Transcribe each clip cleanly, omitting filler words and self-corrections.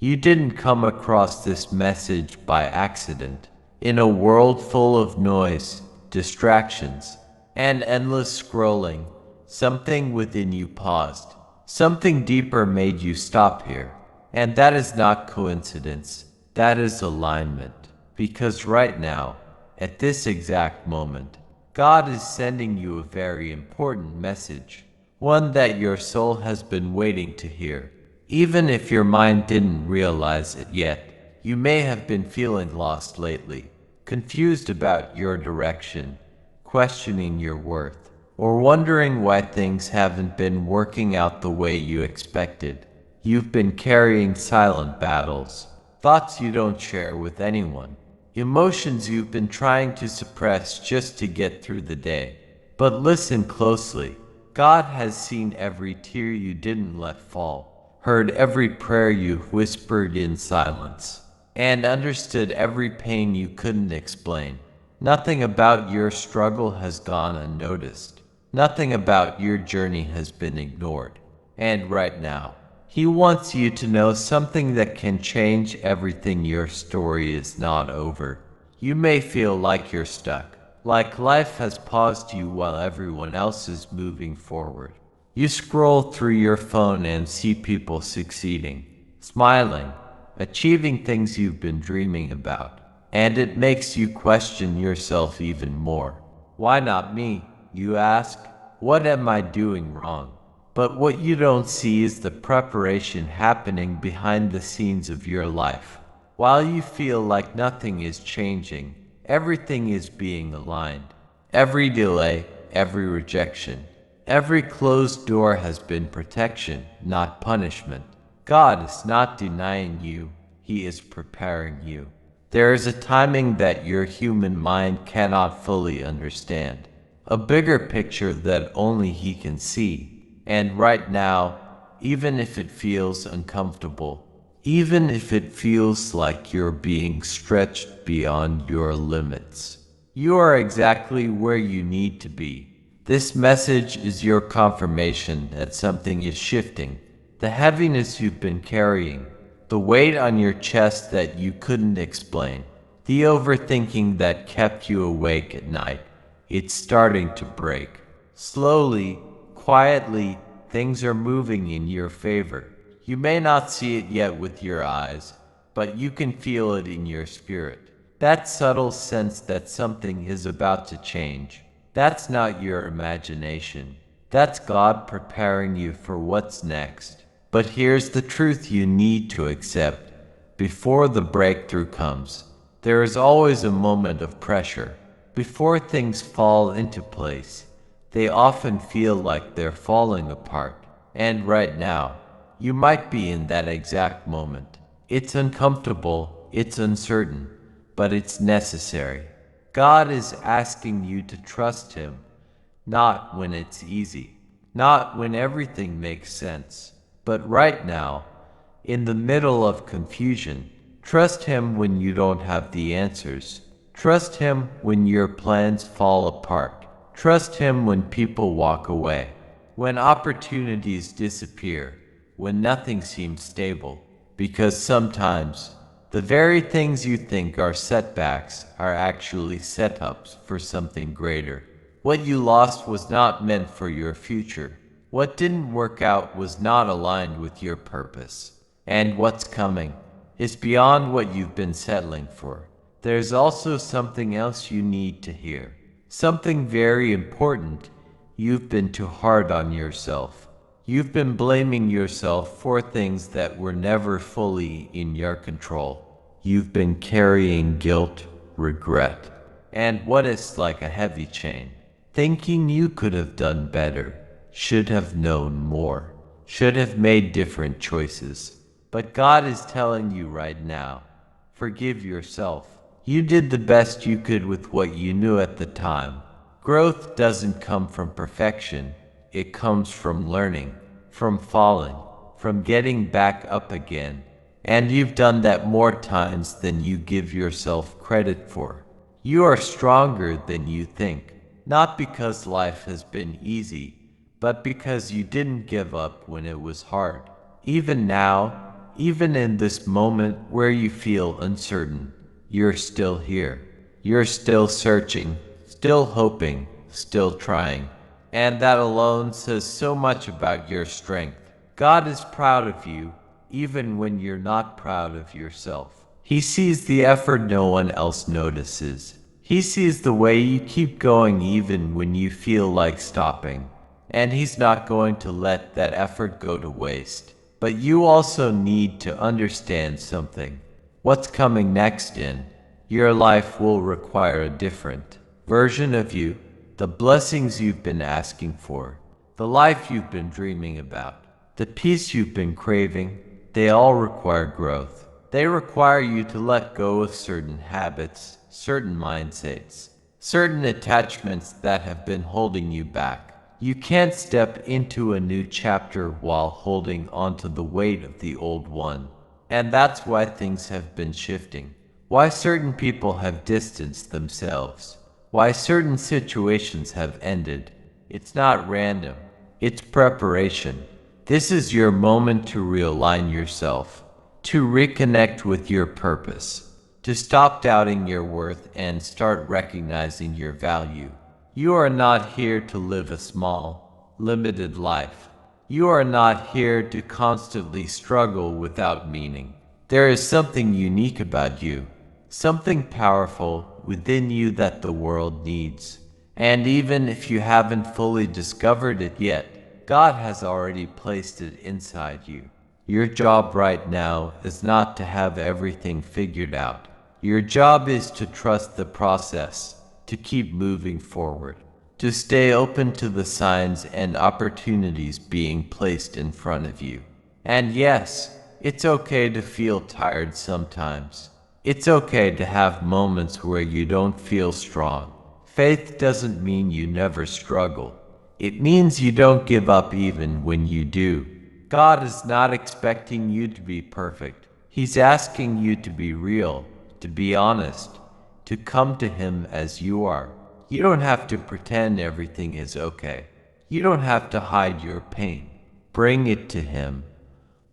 You didn't come across this message by accident. In a world full of noise, distractions, and endless scrolling, something within you paused. Something deeper made you stop here. And that is not coincidence. That is alignment. Because right now, at this exact moment, God is sending you a very important message. One that your soul has been waiting to hear. Even if your mind didn't realize it yet, you may have been feeling lost lately, confused about your direction, questioning your worth, or wondering why things haven't been working out the way you expected. You've been carrying silent battles, thoughts you don't share with anyone, emotions you've been trying to suppress just to get through the day. But listen closely. God has seen every tear you didn't let fall, heard every prayer you whispered in silence, and understood every pain you couldn't explain. Nothing about your struggle has gone unnoticed. Nothing about your journey has been ignored. And right now, He wants you to know something that can change everything. Your story is not over. You may feel like you're stuck, like life has paused you while everyone else is moving forward. You scroll through your phone and see people succeeding, smiling, achieving things you've been dreaming about, and it makes you question yourself even more. Why not me? You ask. What am I doing wrong? But what you don't see is the preparation happening behind the scenes of your life. While you feel like nothing is changing, everything is being aligned. Every delay, every rejection, every closed door has been protection, not punishment. God is not denying you, He is preparing you. There is a timing that your human mind cannot fully understand, a bigger picture that only He can see. And right now, even if it feels uncomfortable, even if it feels like you're being stretched beyond your limits, you are exactly where you need to be. This message is your confirmation that something is shifting. The heaviness you've been carrying, the weight on your chest that you couldn't explain, the overthinking that kept you awake at night, it's starting to break. Slowly, quietly, things are moving in your favor. You may not see it yet with your eyes, but you can feel it in your spirit. That subtle sense that something is about to change. That's not your imagination. That's God preparing you for what's next. But here's the truth you need to accept. Before the breakthrough comes, there is always a moment of pressure. Before things fall into place, they often feel like they're falling apart. And right now, you might be in that exact moment. It's uncomfortable, it's uncertain, but it's necessary. God is asking you to trust Him, not when it's easy, not when everything makes sense, but right now, in the middle of confusion. Trust Him when you don't have the answers. Trust Him when your plans fall apart. Trust Him when people walk away, when opportunities disappear, when nothing seems stable. Because sometimes, the very things you think are setbacks are actually setups for something greater. What you lost was not meant for your future. What didn't work out was not aligned with your purpose. And what's coming is beyond what you've been settling for. There's also something else you need to hear. Something very important. You've been too hard on yourself. You've been blaming yourself for things that were never fully in your control. You've been carrying guilt, regret, and what is like a heavy chain. Thinking you could have done better, should have known more, should have made different choices. But God is telling you right now, forgive yourself. You did the best you could with what you knew at the time. Growth doesn't come from perfection. It comes from learning, from falling, from getting back up again. And you've done that more times than you give yourself credit for. You are stronger than you think, not because life has been easy, but because you didn't give up when it was hard. Even now, Even in this moment where you feel uncertain, you're still here. You're still searching, still hoping, still trying. And that alone says so much about your strength. God is proud of you, even when you're not proud of yourself. He sees the effort no one else notices. He sees the way you keep going even when you feel like stopping. And He's not going to let that effort go to waste. But you also need to understand something. What's coming next in your life will require a different version of you. The blessings you've been asking for, the life you've been dreaming about, the peace you've been craving, they all require growth. They require you to let go of certain habits, certain mindsets, certain attachments that have been holding you back. You can't step into a new chapter while holding onto the weight of the old one. And that's why things have been shifting. Why certain people have distanced themselves. Why certain situations have ended. It's not random. It's preparation. This is your moment to realign yourself, to reconnect with your purpose, to stop doubting your worth and start recognizing your value. You are not here to live a small, limited life. You are not here to constantly struggle without meaning. There is something unique about you, something powerful within you that the world needs. And even if you haven't fully discovered it yet, God has already placed it inside you. Your job right now is not to have everything figured out. Your job is to trust the process, to keep moving forward, to stay open to the signs and opportunities being placed in front of you. And yes, it's okay to feel tired sometimes. It's okay to have moments where you don't feel strong. Faith doesn't mean you never struggle. It means you don't give up even when you do. God is not expecting you to be perfect. He's asking you to be real, to be honest, to come to Him as you are. You don't have to pretend everything is okay. You don't have to hide your pain. Bring it to Him.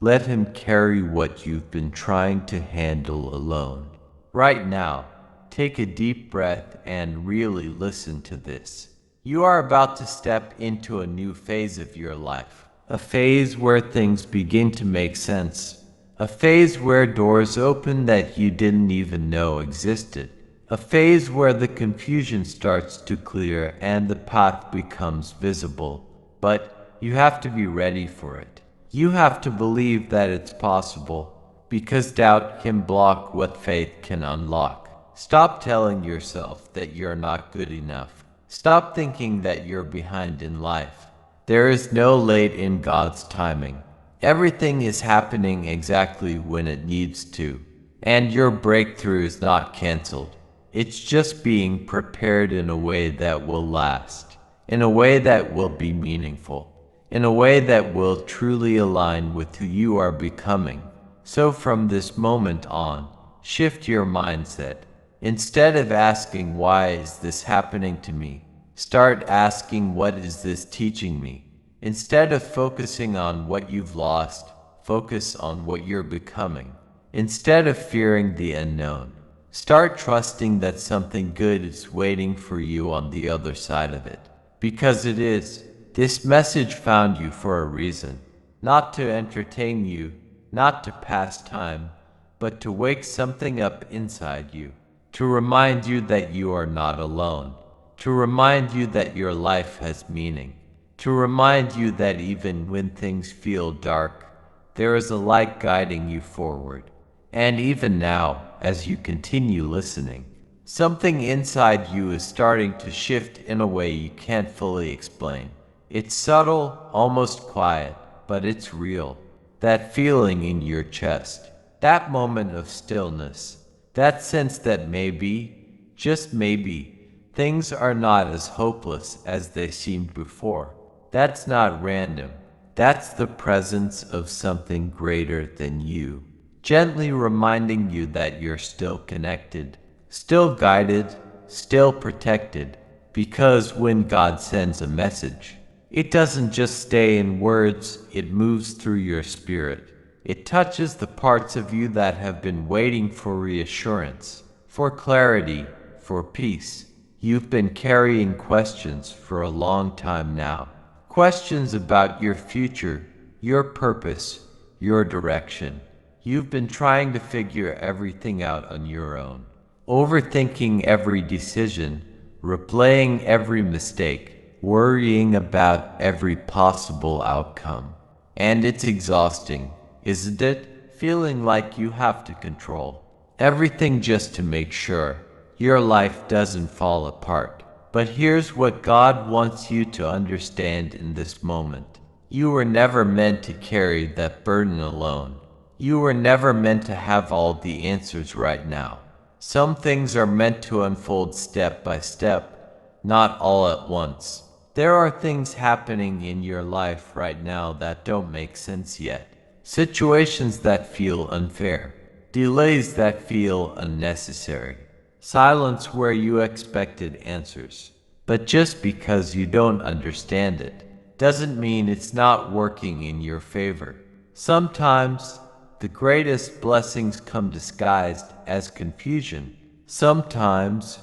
Let Him carry what you've been trying to handle alone. Right now, take a deep breath and really listen to this. You are about to step into a new phase of your life. A phase where things begin to make sense. A phase where doors open that you didn't even know existed. A phase where the confusion starts to clear and the path becomes visible. But you have to be ready for it. You have to believe that it's possible, because doubt can block what faith can unlock. Stop telling yourself that you're not good enough. Stop thinking that you're behind in life. There is no late in God's timing. Everything is happening exactly when it needs to, and your breakthrough is not canceled. It's just being prepared in a way that will last, in a way that will be meaningful, in a way that will truly align with who you are becoming. So from this moment on, shift your mindset. Instead of asking, why is this happening to me? Start asking, what is this teaching me? Instead of focusing on what you've lost, focus on what you're becoming. Instead of fearing the unknown, start trusting that something good is waiting for you on the other side of it. Because it is. This message found you for a reason. Not to entertain you, not to pass time, but to wake something up inside you. To remind you that you are not alone. To remind you that your life has meaning. To remind you that even when things feel dark, there is a light guiding you forward. And even now, as you continue listening, something inside you is starting to shift in a way you can't fully explain. It's subtle, almost quiet, but it's real. That feeling in your chest, that moment of stillness, that sense that maybe, just maybe, things are not as hopeless as they seemed before. That's not random. That's the presence of something greater than you, gently reminding you that you're still connected, still guided, still protected. Because when God sends a message, it doesn't just stay in words, it moves through your spirit. It touches the parts of you that have been waiting for reassurance, for clarity, for peace. You've been carrying questions for a long time now. Questions about your future, your purpose, your direction. You've been trying to figure everything out on your own, overthinking every decision, replaying every mistake, worrying about every possible outcome. And it's exhausting, isn't it? Feeling like you have to control everything just to make sure your life doesn't fall apart. But here's what God wants you to understand in this moment. You were never meant to carry that burden alone. You were never meant to have all the answers right now. Some things are meant to unfold step by step, not all at once. There are things happening in your life right now that don't make sense yet. Situations that feel unfair. Delays that feel unnecessary. Silence where you expected answers. But just because you don't understand it, doesn't mean it's not working in your favor. Sometimes, the greatest blessings come disguised as confusion. Sometimes,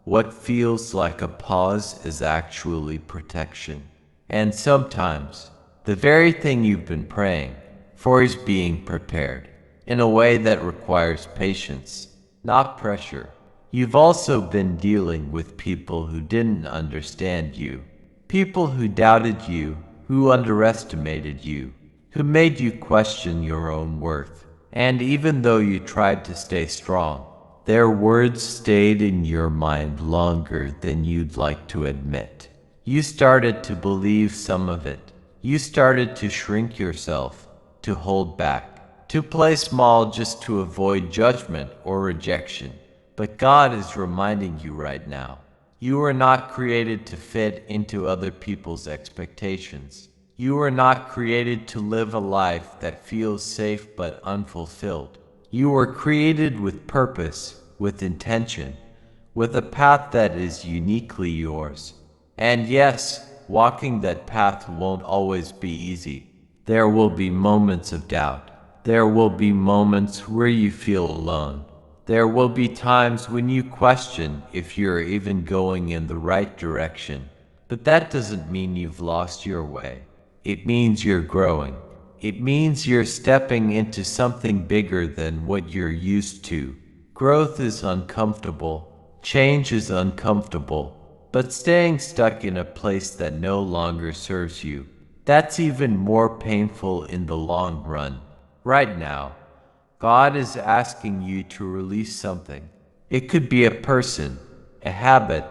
what feels like a pause is actually protection. And sometimes, the very thing you've been praying for is being prepared in a way that requires patience, not pressure. You've also been dealing with people who didn't understand you, people who doubted you, who underestimated you, who made you question your own worth. And even though you tried to stay strong, their words stayed in your mind longer than you'd like to admit. You started to believe some of it. You started to shrink yourself, to hold back, to play small just to avoid judgment or rejection. But God is reminding you right now, you were not created to fit into other people's expectations. You were not created to live a life that feels safe but unfulfilled. You were created with purpose, with intention, with a path that is uniquely yours. And yes, walking that path won't always be easy. There will be moments of doubt. There will be moments where you feel alone. There will be times when you question if you're even going in the right direction. But that doesn't mean you've lost your way. It means you're growing. It means you're stepping into something bigger than what you're used to. Growth is uncomfortable. Change is uncomfortable. But staying stuck in a place that no longer serves you, that's even more painful in the long run. Right now, God is asking you to release something. It could be a person, a habit,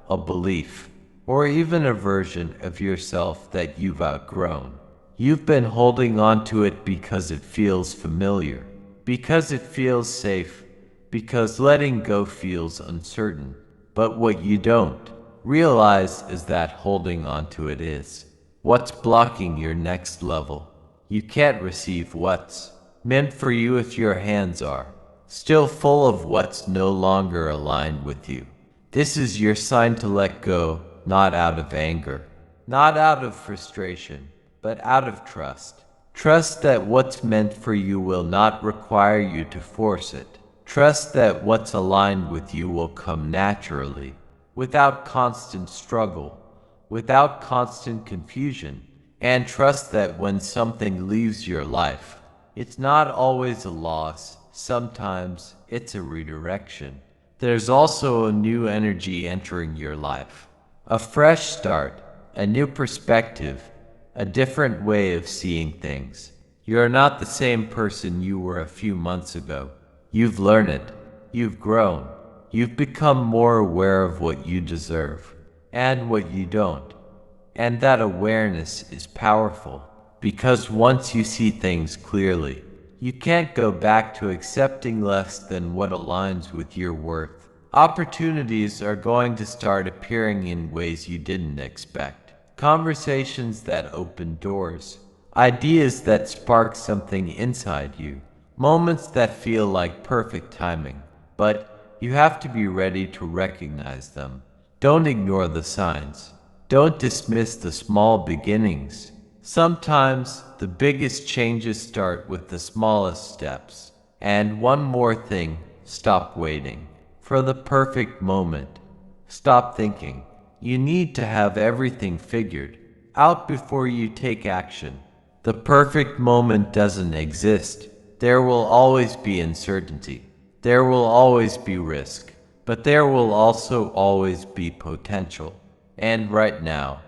a belief, or even a version of yourself that you've outgrown. You've been holding on to it because it feels familiar, because it feels safe, because letting go feels uncertain. But what you don't realize is that holding on to it is what's blocking your next level. You can't receive what's meant for you if your hands are still full of what's no longer aligned with you. This is your sign to let go, not out of anger, not out of frustration, but out of trust. Trust that what's meant for you will not require you to force it. Trust that what's aligned with you will come naturally, without constant struggle, without constant confusion. And trust that when something leaves your life, it's not always a loss. Sometimes it's a redirection. There's also a new energy entering your life. A fresh start, a new perspective, a different way of seeing things. You're not the same person you were a few months ago. You've learned, you've grown, you've become more aware of what you deserve and what you don't. And that awareness is powerful, because once you see things clearly, you can't go back to accepting less than what aligns with your worth. Opportunities are going to start appearing in ways you didn't expect. Conversations that open doors, ideas that spark something inside you, moments that feel like perfect timing. But you have to be ready to recognize them. Don't ignore the signs. Don't dismiss the small beginnings. Sometimes the biggest changes start with the smallest steps. And one more thing, stop waiting for the perfect moment. Stop thinking you need to have everything figured out before you take action. The perfect moment doesn't exist. There will always be uncertainty. There will always be risk. But there will also always be potential. And right now,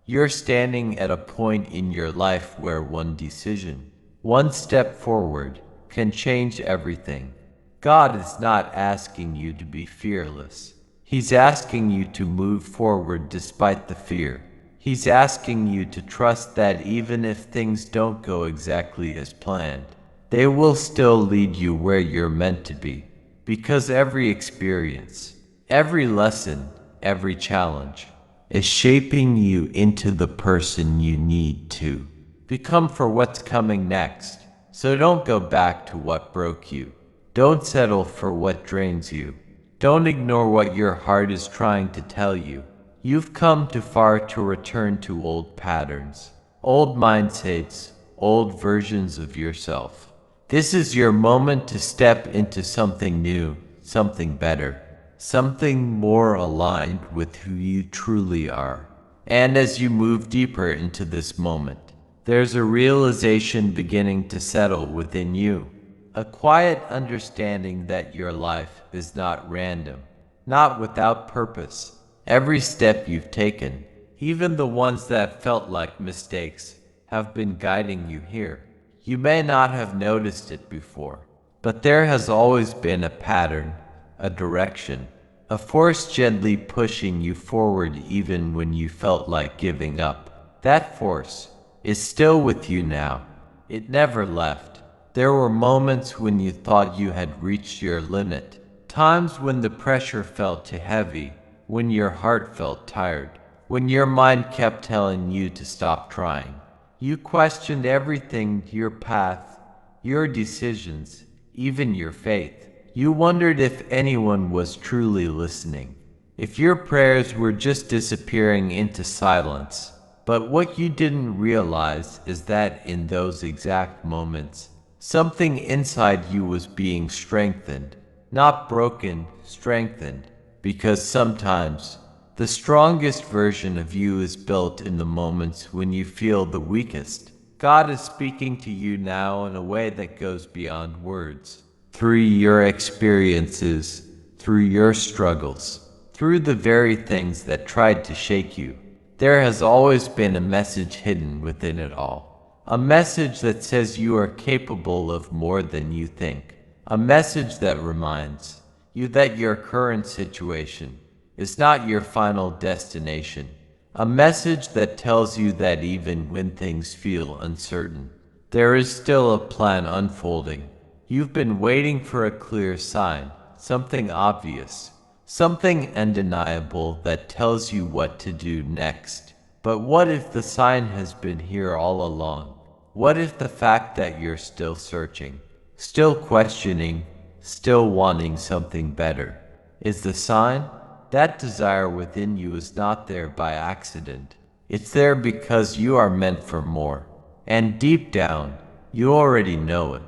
you're standing at a point in your life where one decision, one step forward, can change everything. God is not asking you to be fearless. He's asking you to move forward despite the fear. He's asking you to trust that even if things don't go exactly as planned, they will still lead you where you're meant to be. Because every experience, every lesson, every challenge is shaping you into the person you need to become for what's coming next. So don't go back to what broke you. Don't settle for what drains you. Don't ignore what your heart is trying to tell you. You've come too far to return to old patterns, old mindsets, old versions of yourself. This is your moment to step into something new, something better, something more aligned with who you truly are. And as you move deeper into this moment, there's a realization beginning to settle within you. A quiet understanding that your life is not random, not without purpose. Every step you've taken, even the ones that felt like mistakes, have been guiding you here. You may not have noticed it before, but there has always been a pattern, a direction, a force gently pushing you forward even when you felt like giving up. That force is still with you now. It never left. There were moments when you thought you had reached your limit, times when the pressure felt too heavy, when your heart felt tired, when your mind kept telling you to stop trying. You questioned everything, your path, your decisions, even your faith. You wondered if anyone was truly listening, if your prayers were just disappearing into silence. But what you didn't realize is that in those exact moments, something inside you was being strengthened, not broken, strengthened, because sometimes the strongest version of you is built in the moments when you feel the weakest. God is speaking to you now in a way that goes beyond words. Through your experiences, through your struggles, through the very things that tried to shake you, there has always been a message hidden within it all. A message that says you are capable of more than you think. A message that reminds you that your current situation is not your final destination. A message that tells you that even when things feel uncertain, there is still a plan unfolding. You've been waiting for a clear sign, something obvious, something undeniable that tells you what to do next. But what if the sign has been here all along? What if the fact that you're still searching, still questioning, still wanting something better, is the sign? That desire within you is not there by accident. It's there because you are meant for more. And deep down, you already know it.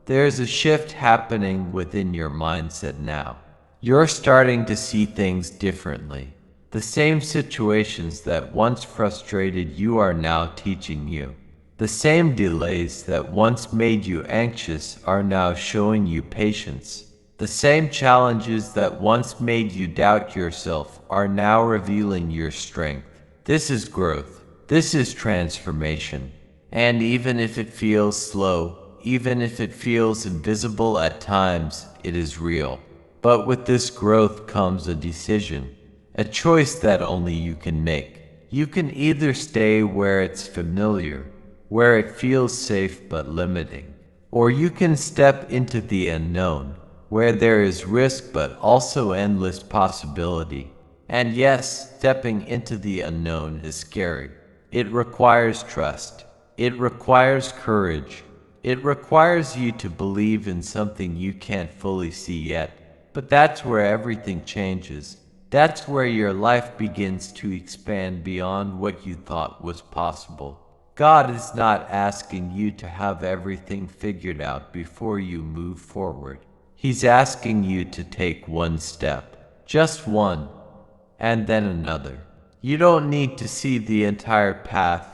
There's a shift happening within your mindset now. You're starting to see things differently. The same situations that once frustrated you are now teaching you. The same delays that once made you anxious are now showing you patience. The same challenges that once made you doubt yourself are now revealing your strength. This is growth. This is transformation. And even if it feels slow, even if it feels invisible at times, it is real. But with this growth comes a decision, a choice that only you can make. You can either stay where it's familiar, where it feels safe but limiting, or you can step into the unknown, where there is risk but also endless possibility. And yes, stepping into the unknown is scary. It requires trust. It requires courage. It requires you to believe in something you can't fully see yet. But that's where everything changes. That's where your life begins to expand beyond what you thought was possible. God is not asking you to have everything figured out before you move forward. He's asking you to take one step, just one, and then another. You don't need to see the entire path.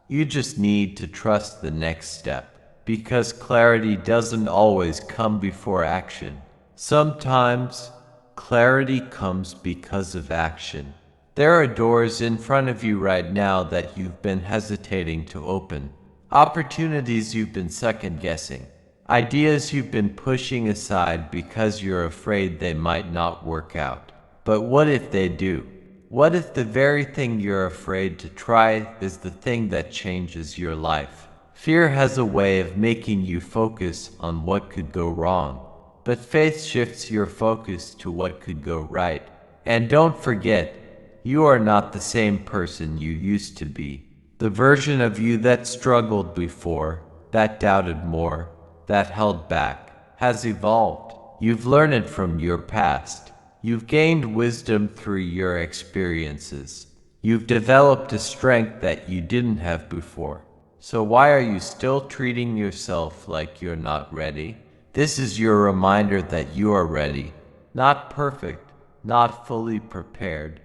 You just need to trust the next step, because clarity doesn't always come before action. Sometimes, clarity comes because of action. There are doors in front of you right now that you've been hesitating to open, opportunities you've been second guessing, ideas you've been pushing aside because you're afraid they might not work out. But what if they do? What if the very thing you're afraid to try is the thing that changes your life? Fear has a way of making you focus on what could go wrong, but faith shifts your focus to what could go right. And don't forget, you are not the same person you used to be. The version of you that struggled before, that doubted more, that held back, has evolved. You've learned from your past. You've gained wisdom through your experiences. You've developed a strength that you didn't have before. So why are you still treating yourself like you're not ready? This is your reminder that you are ready. Not perfect, not fully prepared,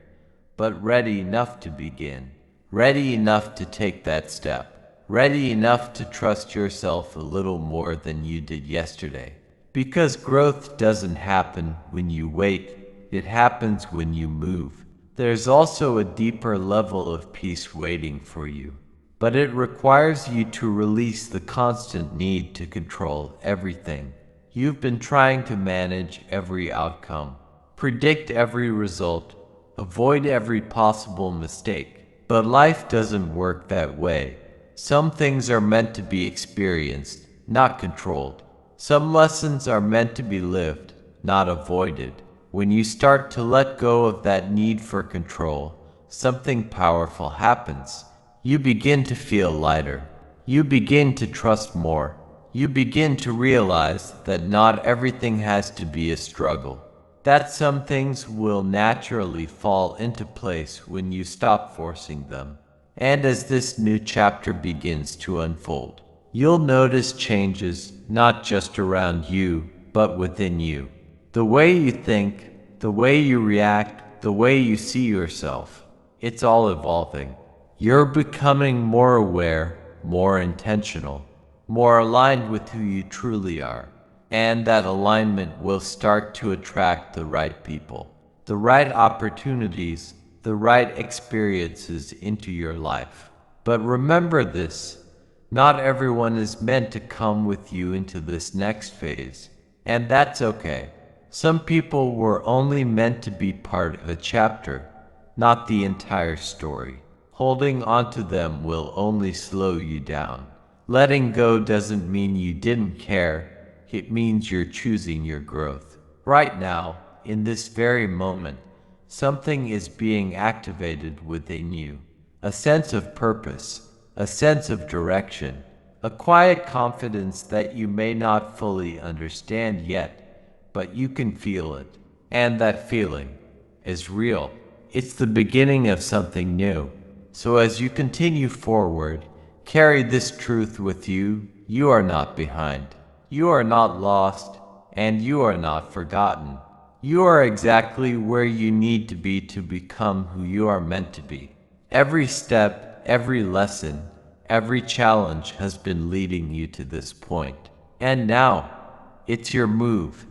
but ready enough to begin. Ready enough to take that step. Ready enough to trust yourself a little more than you did yesterday. Because growth doesn't happen when you wait. It happens when you move. There's also a deeper level of peace waiting for you, but it requires you to release the constant need to control everything. You've been trying to manage every outcome, predict every result, avoid every possible mistake. But life doesn't work that way. Some things are meant to be experienced, not controlled. Some lessons are meant to be lived, not avoided. When you start to let go of that need for control, something powerful happens. You begin to feel lighter. You begin to trust more. You begin to realize that not everything has to be a struggle. That some things will naturally fall into place when you stop forcing them. And as this new chapter begins to unfold, you'll notice changes not just around you, but within you. The way you think, the way you react, the way you see yourself, it's all evolving. You're becoming more aware, more intentional, more aligned with who you truly are. And that alignment will start to attract the right people, the right opportunities, the right experiences into your life. But remember this, not everyone is meant to come with you into this next phase, and that's okay. Some people were only meant to be part of a chapter, not the entire story. Holding on to them will only slow you down. Letting go doesn't mean you didn't care. It means you're choosing your growth. Right now, in this very moment, something is being activated within you. A sense of purpose, a sense of direction, a quiet confidence that you may not fully understand yet, but you can feel it. And that feeling is real. It's the beginning of something new. So as you continue forward, carry this truth with you. You are not behind. You are not lost, and you are not forgotten. You are exactly where you need to be to become who you are meant to be. Every step, every lesson, every challenge has been leading you to this point. And now, it's your move.